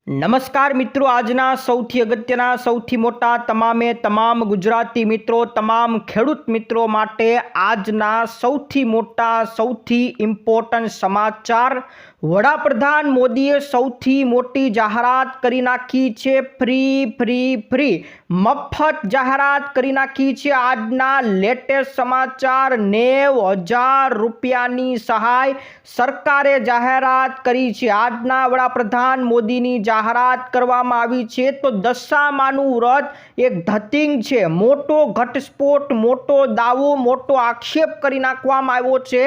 નમસ્કાર મિત્રો, આજના સૌથી અગત્યના સૌથી મોટા તમામ ગુજરાતી મિત્રો, તમામ ખેડૂત મિત્રો માટે આજના સૌથી મોટા સૌથી ઇમ્પોર્ટન્ટ સમાચાર. વડાપ્રધાન મોદીએ સૌથી મોટી જાહેરાત કરી નાખી છે. ફ્રી મફત જાહેરાત કરી નાખી છે. આજના લેટેસ્ટ સમાચાર. 90,000 રૂપિયાની સહાય સરકારે જાહેરાત કરી છે. આજના વડાપ્રધાન મોદીની જાહેરાત કરવામાં આવી છે. તો દશામાનું વ્રત એક ધતિંગ છે. મોટો ઘટસ્ફોટ, મોટો દાવો, મોટો આક્ષેપ કરી નાખવામાં આવ્યો છે.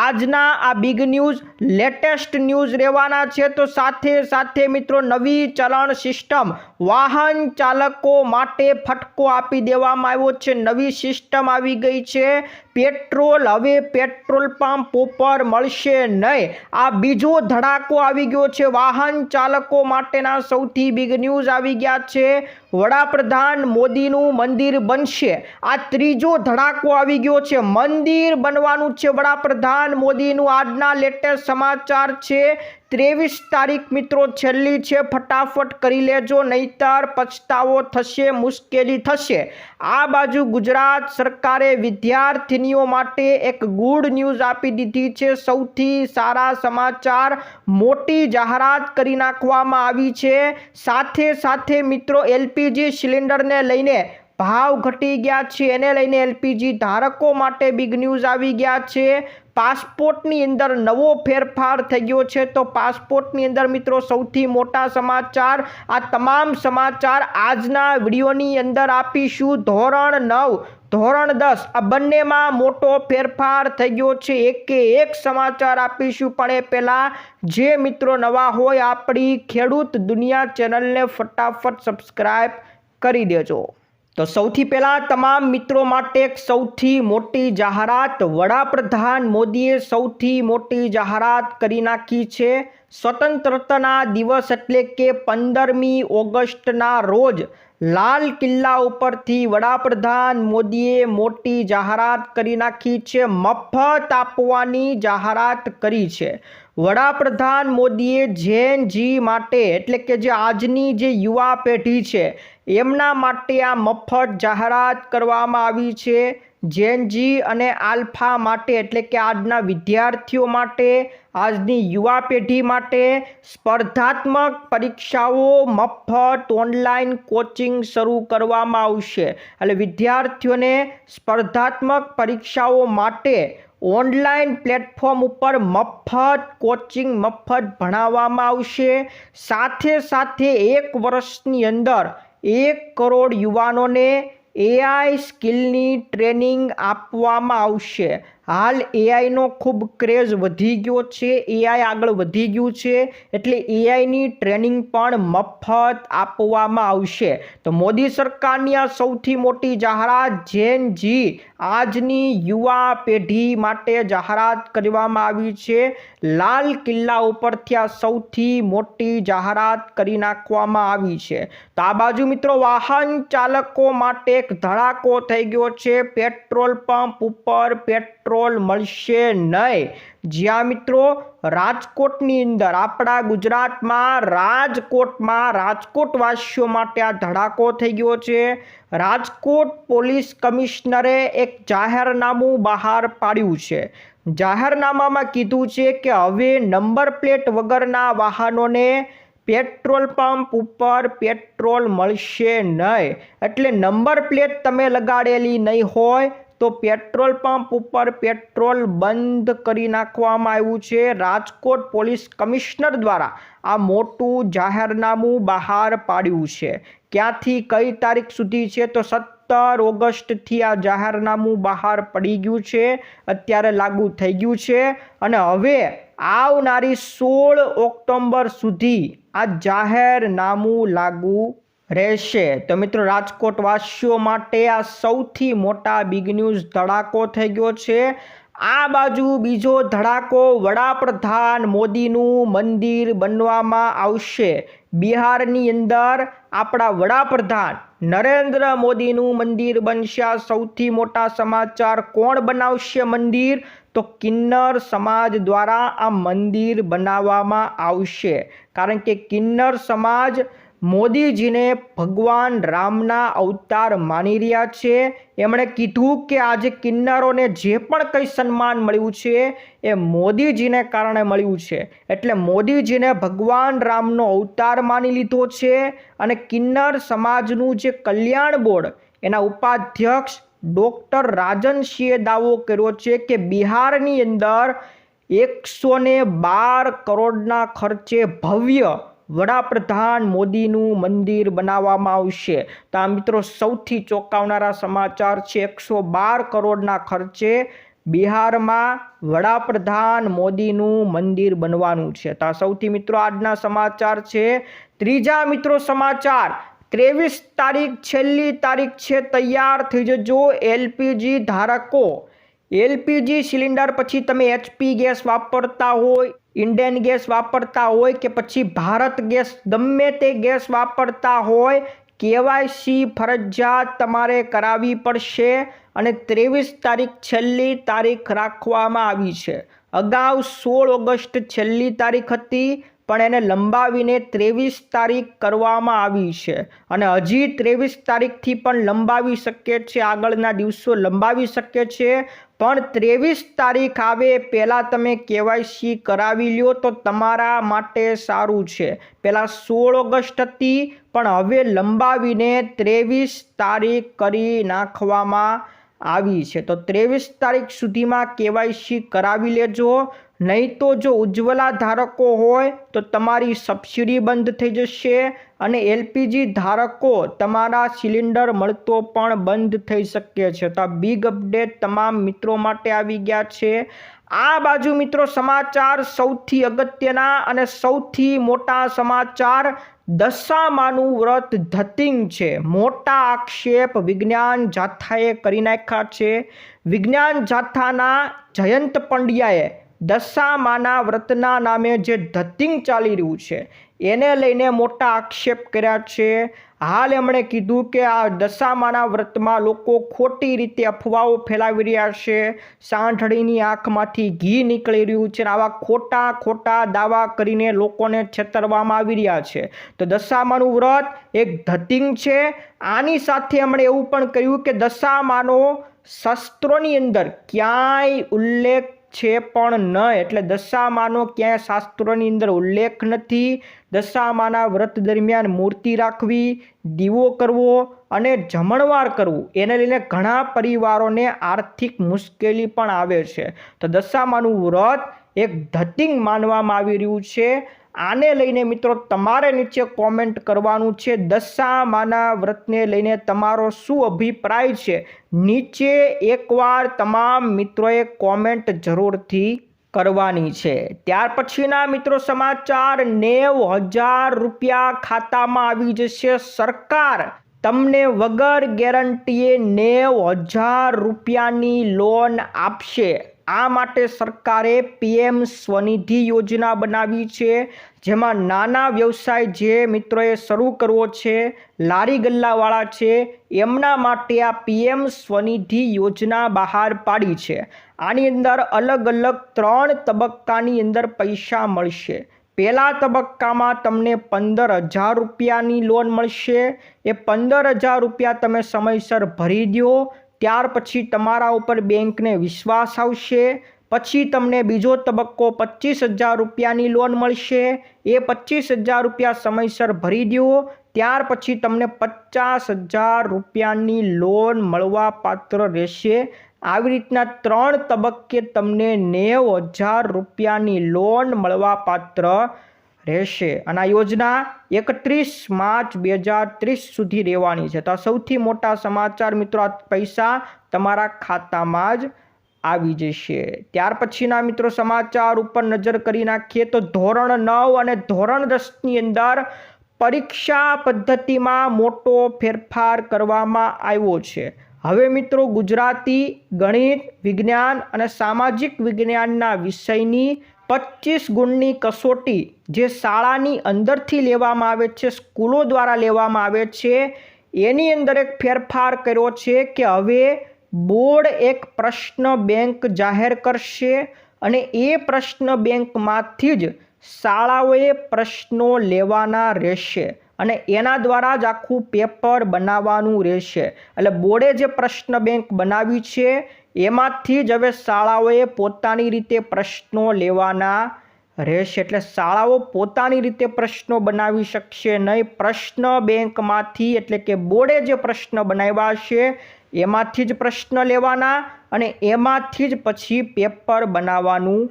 આજના આ બિગ ન્યૂઝ, લેટેસ્ટ ન્યૂઝ રહેવાના છે. તો સાથે મિત્રો નવી ચલણ સિસ્ટમ વાહન ચાલકો માટે ફટકો આપી દેવામાં આવ્યો છે. નવી સિસ્ટમ આવી ગઈ છે. પેટ્રોલ હવે પેટ્રોલ પંપ ઉપર મળશે નહીં. આ બીજો ધડાકો આવી ગયો છે. વાહન ચાલકો માટેના સૌથી બિગ ન્યૂઝ આવી ગયા છે. વડાપ્રધાન મોદીનું મંદિર બનશે. આ ત્રીજો ધડાકો આવી ગયો છે. મંદિર બનવાનું છે વડાપ્રધાન મોદીનું. આજના લેટેસ્ટ સમાચાર છે. 23 તારીખ મિત્રો છેલ્લી છે. ફટાફટ કરી લેજો, નહીતર પછતાવો થશે, મુશ્કેલી થશે. આ બાજુ ગુજરાત સરકારે વિદ્યાર્થીનીઓ માટે એક ગુડ ન્યૂઝ આપી દીધી છે. સૌથી સારા સમાચાર, મોટી જાહેરાત કરી નાખવામાં આવી છે. સાથે મિત્રો એલપીજી સિલિન્ડરને લઈને ભાવ ઘટી ગયા છે. એને લઈને એલપીજી ધારકો માટે બિગ ન્યૂઝ આવી ગયા છે. પાસપોર્ટની અંદર નવો ફેરફાર થઈ ગયો છે. તો પાસપોર્ટની અંદર મિત્રો સૌથી મોટા સમાચાર, આ તમામ સમાચાર આજના વિડીયોની અંદર આપીશું. ધોરણ 9, ધોરણ 10 આ બંનેમાં મોટો ફેરફાર થઈ ગયો છે. એક સમાચાર આપીશું. પણ એ પહેલાં જે મિત્રો નવા હોય આપણી ખેડૂત દુનિયા ચેનલને ફટાફટ સબસ્ક્રાઈબ કરી દેજો. તો સૌથી પહેલાં તમામ મિત્રો માટે એક સૌથી મોટી જાહેરાત. વડાપ્રધાન મોદીએ સૌથી મોટી જાહેરાત કરી નાખી છે. સ્વતંત્રતાના દિવસ એટલે કે 15મી ઓગસ્ટના રોજ લાલ કિલ્લા ઉપરથી વડાપ્રધાન મોદીએ મોટી જાહેરાત કરી નાખી છે. મફત આપવાની જાહેરાત કરી છે. વડાપ્રધાન મોદીએ જેન જી માટે, એટલે કે જે આજની જે યુવા પેઢી છે એમના માટે આ મફત જાહેરાત કરવામાં આવી છે. જેનજી અને આલ્ફા માટે, એટલે કે આજના વિદ્યાર્થીઓ માટે, આજની યુવા પેઢી માટે સ્પર્ધાત્મક પરીક્ષાઓ મફત ઓનલાઈન કોચિંગ શરૂ કરવામાં આવશે. એટલે વિદ્યાર્થીઓને સ્પર્ધાત્મક પરીક્ષાઓ માટે ઓનલાઈન પ્લેટફોર્મ ઉપર મફત કોચિંગ, મફત ભણાવવામાં આવશે. સાથે 1 વર્ષની અંદર 1 કરોડ યુવાનોને એઆઈ સ્કિલની ટ્રેનિંગ આપવામાં આવશે. હાલ એઆઈનો ખૂબ ક્રેઝ વધી ગયો છે. એઆઈ આગળ વધી ગયું છે, એટલે એઆઈની ટ્રેનિંગ પણ મફત આપવામાં આવશે. તો મોદી સરકારની આ સૌથી મોટી જાહેરાત જેન જી, આજની યુવા પેઢી માટે જાહેરાત કરવામાં આવી છે. લાલ કિલ્લા ઉપરથી આ સૌથી મોટી જાહેરાત કરી નાખવામાં આવી છે. તો આ બાજુ મિત્રો વાહન ચાલકો માટે એક ધડાકો થઈ ગયો છે. પેટ્રોલ પંપ ઉપર પેટ્રોલ મળશે નહીં. જ્યાં મિત્રો રાજકોટની અંદર, આપણા ગુજરાતમાં રાજકોટવાસીઓ માટે આ ધડાકો થઈ ગયો છે. રાજકોટ પોલીસ કમિશનરે એક જાહેરનામું બહાર પાડ્યું છે. જાહેરનામામાં કીધું છે કે હવે નંબર પ્લેટ વગરના વાહનોને પેટ્રોલ પંપ ઉપર પેટ્રોલ મળશે નહીં. એટલે નંબર પ્લેટ તમે લગાડેલી નહીં હોય તો પેટ્રોલ પંપ ઉપર પેટ્રોલ બંધ કરી નાખવામાં આવ્યું છે. રાજકોટ પોલીસ કમિશનર દ્વારા આ મોટું જાહેરનામું બહાર પાડ્યું છે. ક્યાંથી કઈ તારીખ સુધી છે? તો 17 ઓગસ્ટથી આ જાહેરનામું બહાર પડી ગયું છે. અત્યારે લાગુ થઈ ગયું છે. અને હવે આવનારી 16 ઓક્ટોબર સુધી આ જાહેરનામું લાગુ રહેશે. તો મિત્રો રાજકોટવાસીઓ માટે આ સૌથી મોટા બિગ ન્યૂઝ ધડાકો થઈ ગયો છે. આ બાજુ બીજો ધડાકો, વડાપ્રધાન મોદીનું મંદિર બનવામાં આવશે. બિહારની અંદર આપણા વડાપ્રધાન નરેન્દ્ર મોદીનું મંદિર બનશે. આ સૌથી મોટા સમાચાર. કોણ બનાવશે મંદિર? તો કિન્નર સમાજ દ્વારા આ મંદિર બનાવવામાં આવશે, કારણ કે કિન્નર સમાજ મોદીજીને ભગવાન રામના અવતાર માની રહ્યા છે. એમણે કીધું કે આજે કિન્નરોને જે પણ કંઈ સન્માન મળ્યું છે એ મોદીજીને કારણે મળ્યું છે, એટલે મોદીજીને ભગવાન રામનો અવતાર માની લીધો છે. અને કિન્નર સમાજનું જે કલ્યાણ બોર્ડ એના ઉપાધ્યક્ષ ડૉક્ટર રાજનસિંહે દાવો કર્યો છે કે બિહારની અંદર 112 કરોડના ખર્ચે ભવ્ય વડાપ્રધાન મોદીનું મંદિર બનાવવામાં આવશે. તો આ મિત્રો સૌથી ચોંકાવનારા સમાચાર છે. 112 કરોડના ખર્ચે બિહારમાં વડાપ્રધાન મોદીનું મંદિર બનવાનું છે. તો આ સૌથી મિત્રો આજના સમાચાર છે. ત્રીજા મિત્રો સમાચાર, 23 તારીખ છેલ્લી તારીખ છે, તૈયાર થઈ જજો એલપીજી ધારકો. એલપીજી સિલિન્ડર પછી તમે HP ગેસ વાપરતા હોય, ઇન્ડિયન ગેસ વાપરતા હોય કે પછી ભારત ગેસ, ગમે તે ગેસ વાપરતા હોય, KYC ફરજિયાત તમારે કરાવવી પડશે. અને 23 તારીખ છેલ્લી તારીખ રાખવામાં આવી છે. અગાઉ 16 ઓગસ્ટ છેલ્લી તારીખ હતી, પણ એને લંબાવીને 23 તારીખ કરવામાં આવી છે. અને હજી 23 તારીખથી પણ લંબાવી શકે છે, આગળના દિવસો લંબાવી શકે છે. પણ 23 તારીખ આવે પહેલાં તમે KYC કરાવી લ્યો તો તમારા માટે સારું છે. પહેલાં 16 ઓગસ્ટ હતી, પણ હવે લંબાવીને 23 તારીખ કરી નાખવામાં આવી છે. તો 23 તારીખ સુધીમાં KYC કરાવી લેજો. નહીં તો જો ઉજ્જવલા ધારકો હોય તો તમારી સબસિડી બંધ થઈ જશે, અને એલપીજી ધારકો તમારા સિલિન્ડર મળતો પણ બંધ થઈ શકે છે. તો આ બિગ અપડેટ તમામ મિત્રો માટે આવી ગયા છે. આ બાજુ મિત્રો સમાચાર સૌથી અગત્યના અને સૌથી મોટા સમાચાર, દશામાનું વ્રત ધતિંગ છે. મોટા આક્ષેપ વિજ્ઞાન જાથાએ કરી નાખ્યા છે. વિજ્ઞાન જાથાના જયંત પંડ્યાએ દશામાના વ્રતના નામે જે ધતિંગ ચાલી રહ્યું છે એને લઈને મોટા આક્ષેપ કર્યા છે. હાલ એમણે કીધું કે આ દશામાના વ્રતમાં લોકો ખોટી રીતે અફવાઓ ફેલાવી રહ્યા છે, સાંઢળીની આંખમાંથી ઘી નીકળી રહ્યું છે, આવા ખોટા દાવા કરીને લોકોને છેતરવામાં આવી રહ્યા છે. તો દશામાનું વ્રત એક ધતિંગ છે. આની સાથે એમણે એવું પણ કહ્યું કે દશામાનો શાસ્ત્રોની અંદર ક્યાંય ઉલ્લેખ છે પણ ન, એટલે દશામાનો ક્યાંય શાસ્ત્રોની અંદર ઉલ્લેખ નથી. દશામાના વ્રત દરમિયાન મૂર્તિ રાખવી, દીવો કરવો અને જમણવાર કરવું, એને લઈને ઘણા પરિવારોને આર્થિક મુશ્કેલી પણ આવે છે. તો દશામાનું વ્રત એક ધતિંગ માનવામાં આવી રહ્યું છે. આને લઈને મિત્રો તમારે નીચે કોમેન્ટ કરવાનું છે. દશામાના વ્રતને લઈને તમારો શું અભિપ્રાય છે, નીચે એકવાર તમામ મિત્રોએ કોમેન્ટ જરૂરથી કરવાની છે. ત્યાર પછીના મિત્રો સમાચાર, 90,000 રૂપિયા ખાતામાં આવી જશે. સરકાર તમને વગર ગેરંટીએ 90,000 રૂપિયાની લોન આપશે. આ માટે સરકારે PM સ્વનિધિ યોજના બનાવી છે, જેમાં નાના વ્યવસાય જે મિત્રોએ શરૂ કરવો છે, લારી ગલ્લાવાળા છે, એમના માટે આ PM સ્વનિધિ યોજના બહાર પાડી છે. આની અંદર અલગ અલગ 3 તબક્કાની અંદર પૈસા મળશે. પહેલા તબક્કામાં તમને 15,000 રૂપિયાની લોન મળશે. એ 15,000 રૂપિયા તમે સમયસર ભરી દો, ત્યાર પછી તમારા ઉપર બેંકને વિશ્વાસ આવશે. પછી તમને બીજો તબક્કો 25,000 રૂપિયાની લોન મળશે. એ 25,000 રૂપિયા સમયસર ભરી દો, ત્યાર પછી તમને 50,000 રૂપિયાની લોન મળવા પાત્ર રહેશે. આવી રીતના 3 તબક્કે તમને 90,000 રૂપિયાની લોન મળવા પાત્ર રહેશે. અને આ યોજના 31 માર્ચ 2030 સુધી રહેવાની છે. તો આ સૌથી મોટા સમાચાર મિત્રો, આ પૈસા તમારા ખાતામાં જ આવી જશે. ત્યાર પછીના મિત્રો સમાચાર ઉપર નજર કરી નાખીએ તો ધોરણ 9 અને ધોરણ 10ની અંદર પરીક્ષા પદ્ધતિમાં મોટો ફેરફાર કરવામાં આવ્યો છે. હવે મિત્રો ગુજરાતી, ગણિત, વિજ્ઞાન અને સામાજિક વિજ્ઞાનના વિષયની 25 ગુણની કસોટી જે શાળાની અંદરથી લેવામાં આવે છે, સ્કૂલો દ્વારા લેવામાં આવે છે, એની અંદર એક ફેરફાર કર્યો છે કે હવે બોર્ડ એક પ્રશ્ન બેંક જાહેર કરશે અને એ પ્રશ્ન બેંકમાંથી જ શાળાઓએ પ્રશ્નો લેવાના રહેશે અને એના દ્વારા જ આખું પેપર બનાવવાનું રહેશે. એટલે બોર્ડે જે પ્રશ્ન બેંક બનાવી છે એમાંથી જ હવે શાળાઓએ પોતાની રીતે પ્રશ્નો લેવાના રહેશે. એટલે શાળાઓ પોતાની રીતે પ્રશ્નો બનાવી શકશે નહીં. પ્રશ્ન બેંકમાંથી એટલે કે બોર્ડે જે પ્રશ્ન બનાવ્યા છે એમાંથી જ પ્રશ્ન લેવાના અને એમાંથી જ પછી પેપર બનાવવાનું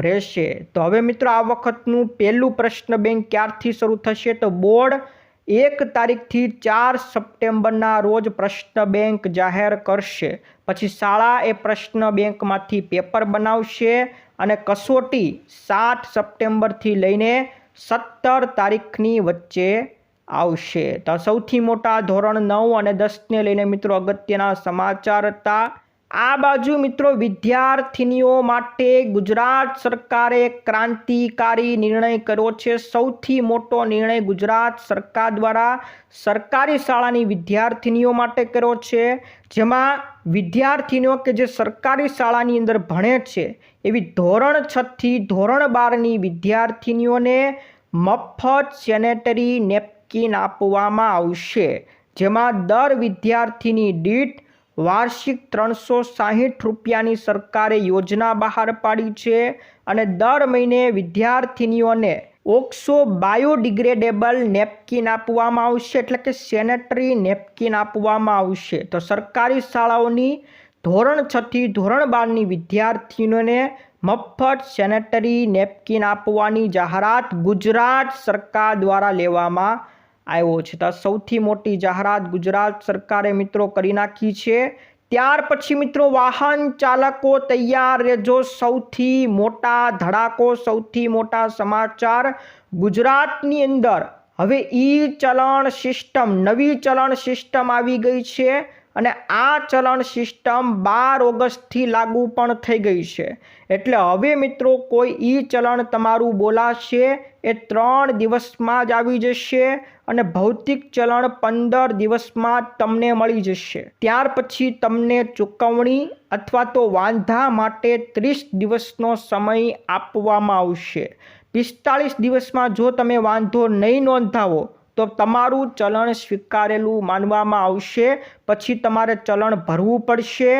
રહેશે. તો હવે મિત્રો આ વખતનું પહેલું પ્રશ્ન બેંક ક્યારથી શરૂ થશે? તો બોર્ડ 1 તારીખથી 4 સપ્ટેમ્બરના રોજ પ્રશ્ન બેંક જાહેર કરશે. પછી શાળા એ પ્રશ્ન બેંકમાંથી પેપર બનાવશે અને કસોટી 7 સપ્ટેમ્બરથી લઈને 17 તારીખની વચ્ચે આવશે. તો સૌથી મોટા ધોરણ 9 અને 10ને લઈને મિત્રો અગત્યના સમાચાર હતા. આ બાજુ મિત્રો વિદ્યાર્થીનીઓ માટે ગુજરાત સરકારે ક્રાંતિકારી નિર્ણય કર્યો છે. સૌથી મોટો નિર્ણય ગુજરાત સરકાર દ્વારા સરકારી શાળાની વિદ્યાર્થીનીઓ માટે કર્યો છે. જેમાં વિદ્યાર્થીનીઓ કે જે સરકારી શાળાની અંદર ભણે છે એવી ધોરણ 6 થી ધોરણ 12ની વિદ્યાર્થીનીઓને મફત સેનેટરી નેપકિન આપવામાં આવશે. જેમાં દર વિદ્યાર્થીની દીઠ વાર્ષિક 360 રૂપિયાની સરકારે યોજના બહાર પાડી છે અને દર મહિને વિદ્યાર્થીનીઓને ઓક્સો બાયોડિગ્રેડેબલ નેપકિન આપવામાં આવશે. એટલે કે સેનેટરી નેપકિન આપવામાં આવશે. તો સરકારી શાળાઓની ધોરણ 6 થી ધોરણ 12ની વિદ્યાર્થીઓને મફત સેનેટરી નેપકિન આપવાની જાહેરાત ગુજરાત સરકાર દ્વારા લેવામાં આવ્યો છે. તો સૌથી મોટી જાહેરાત ગુજરાત સરકારે મિત્રો કરી નાખી છે. ત્યાર પછી મિત્રો વાહન ચાલકો તૈયાર રહેજો. સૌથી મોટા ધડાકો, સૌથી મોટા સમાચાર. ગુજરાતની અંદર હવે ઈ ચલણ સિસ્ટમ, નવી ચલણ સિસ્ટમ આવી ગઈ છે અને આ ચલણ સિસ્ટમ 12 ઓગસ્ટથી લાગુ પણ થઈ ગઈ છે. એટલે હવે મિત્રો કોઈ ઈ ચલણ તમારું બોલાશે એ 3 દિવસમાં જ આવી જશે અને ભૌતિક ચલણ 15 દિવસમાં તમને મળી જશે. ત્યાર પછી તમને ચૂકવણી અથવા તો વાંધા માટે 30 દિવસનો સમય આપવામાં આવશે. 45 દિવસમાં જો તમે વાંધો નહીં નોંધાવો તો તમારું ચલણ સ્વીકારેલું માનવામાં આવશે. પછી તમારે ચલણ ભરવું પડશે.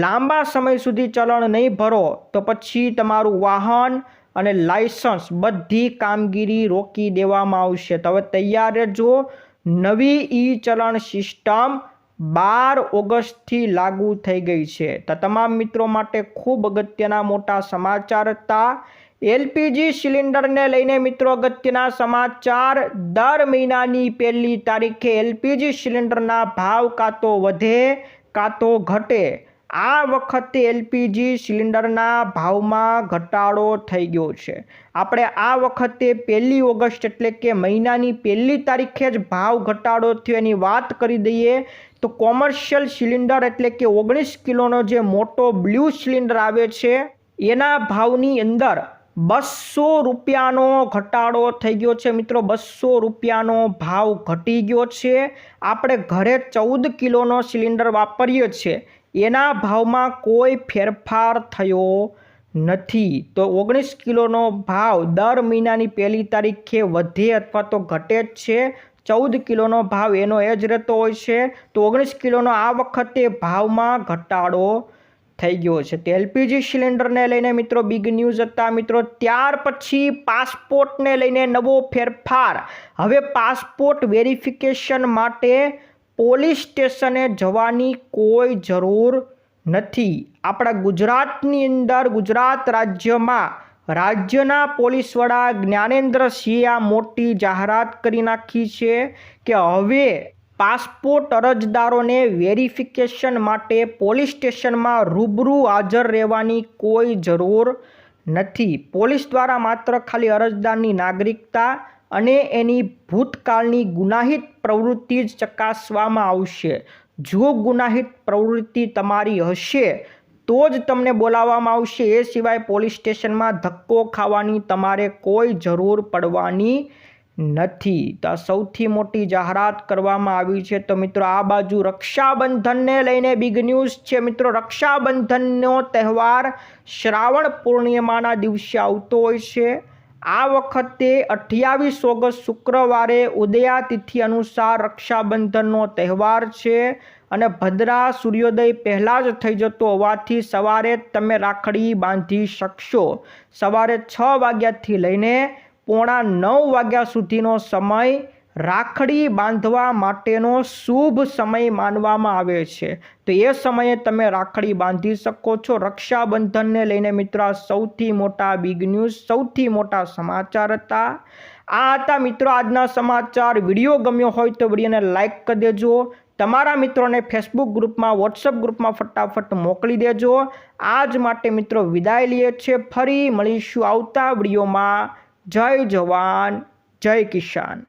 લાંબા સમય સુધી ચલણ નહીં ભરો તો પછી તમારું વાહન અને લાયસન્સ બધી કામગીરી રોકી દેવામાં આવશે. તો હવે તૈયાર રહેજો. નવી ઈ ચલણ સિસ્ટમ 12 ઓગસ્ટથી લાગુ થઈ ગઈ છે. તો તમામ મિત્રો માટે ખૂબ અગત્યના મોટા સમાચાર હતા. એલપીજી સિલિન્ડરને લઈને મિત્રો અગત્યના સમાચાર. દર મહિનાની 1લી તારીખે એલપીજી સિલિન્ડરના ભાવ કાં તો વધે કાં તો ઘટે. આ વખતે એલપીજી સિલિન્ડરના ભાવમાં ઘટાડો થઈ ગયો છે. આપણે આ વખતે 1લી ઓગસ્ટ એટલે કે મહિનાની 1લી તારીખે જ ભાવ ઘટાડો થયો એની વાત કરી દઈએ તો કોમર્શિયલ સિલિન્ડર એટલે કે 19 કિલોનો જે મોટો બ્લુ સિલિન્ડર આવે છે એના ભાવની અંદર 200 રૂપિયાનો ઘટાડો થઈ ગયો છે. મિત્રો 200 રૂપિયાનો ભાવ ઘટી ગયો છે. આપણે ઘરે 14 કિલોનો સિલિન્ડર વાપરીએ છીએ એના ભાવમાં કોઈ ફેરફાર થયો નથી. તો 19 કિલોનો ભાવ દર મહિનાની 1લી તારીખે વધે અથવા તો ઘટે જ છે. 14 કિલોનો ભાવ એનો એ જ રહેતો હોય છે. તો 19 કિલોનો આ વખતે ભાવમાં ઘટાડો થઈ ગયો છે. તો એલપીજી સિલિન્ડરને લઈને મિત્રો બિગ ન્યૂઝ હતા મિત્રો. ત્યાર પછી પાસપોર્ટને લઈને નવો ફેરફાર. હવે પાસપોર્ટ વેરિફિકેશન માટે પોલીસ સ્ટેશને જવાની કોઈ જરૂર નથી. આપણા ગુજરાતની અંદર ગુજરાત રાજ્યમાં રાજ્યના પોલીસ વડા જ્ઞાનેન્દ્રસિંહે આ મોટી જાહેરાત કરી નાખી છે કે હવે પાસપોર્ટ અરજદારોને વેરિફિકેશન માટે પોલીસ સ્ટેશનમાં રૂબરૂ હાજર રહેવાની કોઈ જરૂર નથી. પોલીસ દ્વારા માત્ર ખાલી અરજદારની નાગરિકતા અને એની ભૂતકાળની ગુનાહિત પ્રવૃત્તિ જ ચકાસવામાં આવશે. જો ગુનાહિત પ્રવૃત્તિ તમારી હશે તો જ તમને બોલાવવામાં આવશે. એ સિવાય પોલીસ સ્ટેશનમાં ધક્કો ખાવાની તમારે કોઈ જરૂર પડવાની નથી. તો આ સૌથી મોટી જાહેરાત કરવામાં આવી છે. તો મિત્રો આ બાજુ રક્ષાબંધનને લઈને બિગ ન્યૂઝ છે. મિત્રો રક્ષાબંધનનો તહેવાર શ્રાવણ પૂર્ણિમાના દિવસે આવતો હોય છે. આ વખતે 28 ઓગસ્ટ શુક્રવારે ઉદયા તિથિ અનુસાર રક્ષાબંધનનો તહેવાર છે અને ભદ્રા સૂર્યોદય પહેલાં જ થઈ જતો હોવાથી સવારે તમે રાખડી બાંધી શકશો. સવારે 6 વાગ્યાથી લઈને 8:45 વાગ્યા સુધીનો સમય રાખડી બાંધવા માટેનો શુભ સમય માનવામાં આવે છે. તો એ સમયે તમે રાખડી બાંધી શકો છો. રક્ષાબંધનને લઈને મિત્રો સૌથી મોટા બિગ ન્યૂઝ, સૌથી મોટા સમાચાર હતા. આ હતા મિત્રો આજના સમાચાર. વિડીયો ગમ્યો હોય તો વિડીયોને લાઇક કરી દેજો. તમારા મિત્રોને ફેસબુક ગ્રુપમાં, વોટ્સઅપ ગ્રુપમાં ફટાફટ મોકલી દેજો. આજ માટે મિત્રો વિદાય લઈએ છીએ. ફરી મળીશું આવતા વિડીયોમાં. જય જવાન, જય કિસાન.